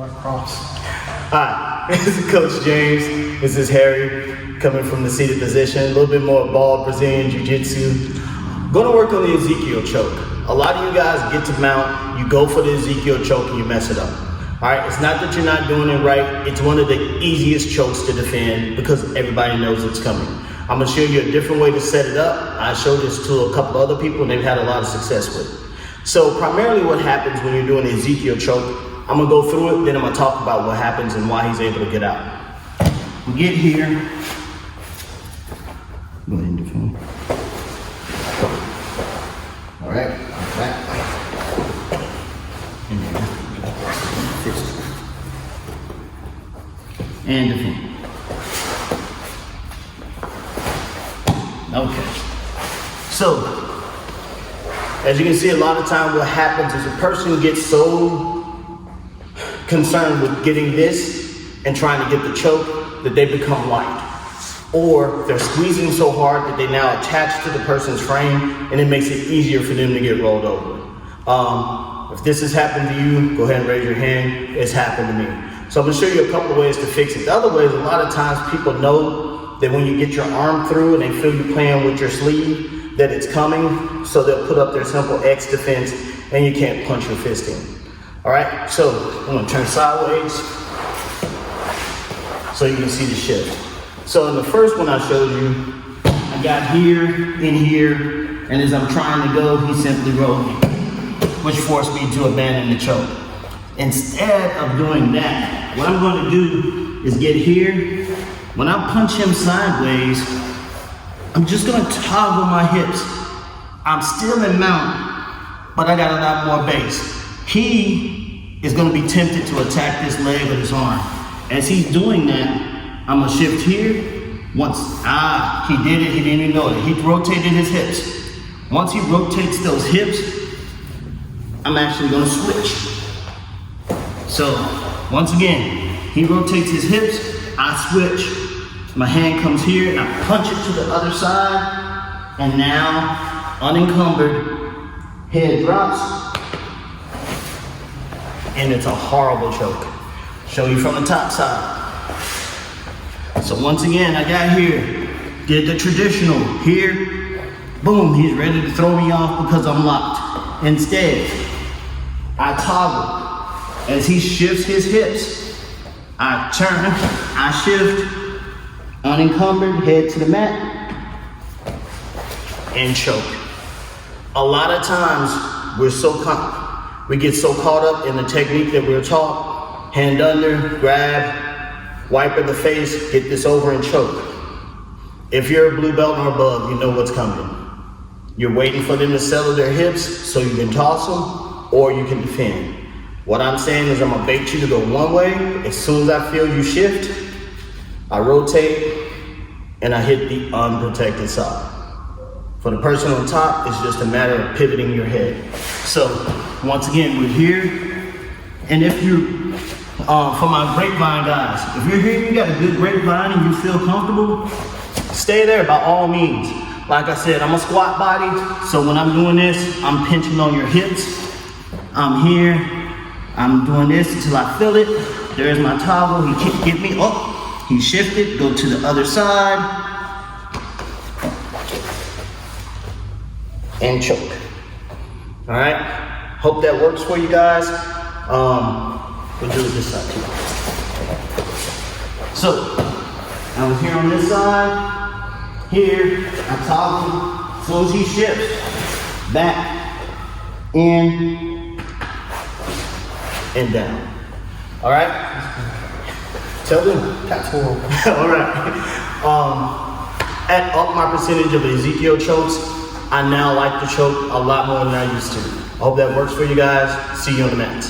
Hi, this is Coach James. This is Harry coming from the seated position. A little bit more ball Brazilian jiu-jitsu. Going to work on the Ezekiel choke. A lot of you guys get to mount, you go for the Ezekiel choke and you mess it up. All right, it's not that you're not doing it right. It's one of the easiest chokes to defend because everybody knows it's coming. I'm going to show you a different way to set it up. I showed this to a couple other people and they've had a lot of success with it. So primarily what happens when you're doing the Ezekiel choke, I'm gonna go through it, then I'm gonna talk about what happens and why he's able to get out. We get here. Go ahead and defend. All right, back. And defend. Okay. So, as you can see, a lot of time what happens is a person gets so concerned with getting this and trying to get the choke that they become light. Or they're squeezing so hard that they now attach to the person's frame and it makes it easier for them to get rolled over. If this has happened to you, go ahead and raise your hand. It's happened to me. So I'm gonna show you a couple of ways to fix it. The other way is a lot of times people know that when you get your arm through and they feel you playing with your sleeve, that it's coming, so they'll put up their simple X defense and you can't punch your fist in. All right, so I'm gonna turn sideways so you can see the shift. So in the first one I showed you, I got here, in here, and as I'm trying to go, he simply rolled me, which forced me to abandon the choke. Instead of doing that, what I'm gonna do is get here. When I punch him sideways, I'm just gonna toggle my hips. I'm still in mount, but I got a lot more base. He is gonna be tempted to attack this leg or this arm. As he's doing that, I'm gonna shift here. Once, he did it, he didn't even know it. He rotated his hips. Once he rotates those hips, I'm actually gonna switch. So, once again, he rotates his hips, I switch. My hand comes here and I punch it to the other side, and now, unencumbered, head drops, and it's a horrible choke. Show you from the top side. So once again, I got here, did the traditional, here, boom, he's ready to throw me off because I'm locked. Instead, I toggle. As he shifts his hips, I turn, I shift, unencumbered, head to the mat, and choke. A lot of times, we get so caught up in the technique that we're taught, hand under, grab, wipe in the face, get this over and choke. If you're a blue belt or above, you know what's coming. You're waiting for them to settle their hips so you can toss them or you can defend. What I'm saying is I'm gonna bait you to go one way. As soon as I feel you shift, I rotate and I hit the unprotected side. For the person on top, it's just a matter of pivoting your head. So once again, we're here. And if you, for my grapevine guys, if you're here, you got a good grapevine and you feel comfortable, stay there by all means. Like I said, I'm a squat body. So when I'm doing this, I'm pinching on your hips. I'm here, I'm doing this until I feel it. There's my toggle, he can't get me up. He shifted, go to the other side, and choke. All right, hope that works for you guys. We'll do it this side too. So, I was here on this side, here, I toggle, as soon as he shifts, back, in, and down. All right? Tell them. That's horrible. All right. At up my percentage of Ezekiel chokes, I now like to choke a lot more than I used to. I hope that works for you guys. See you on the mats.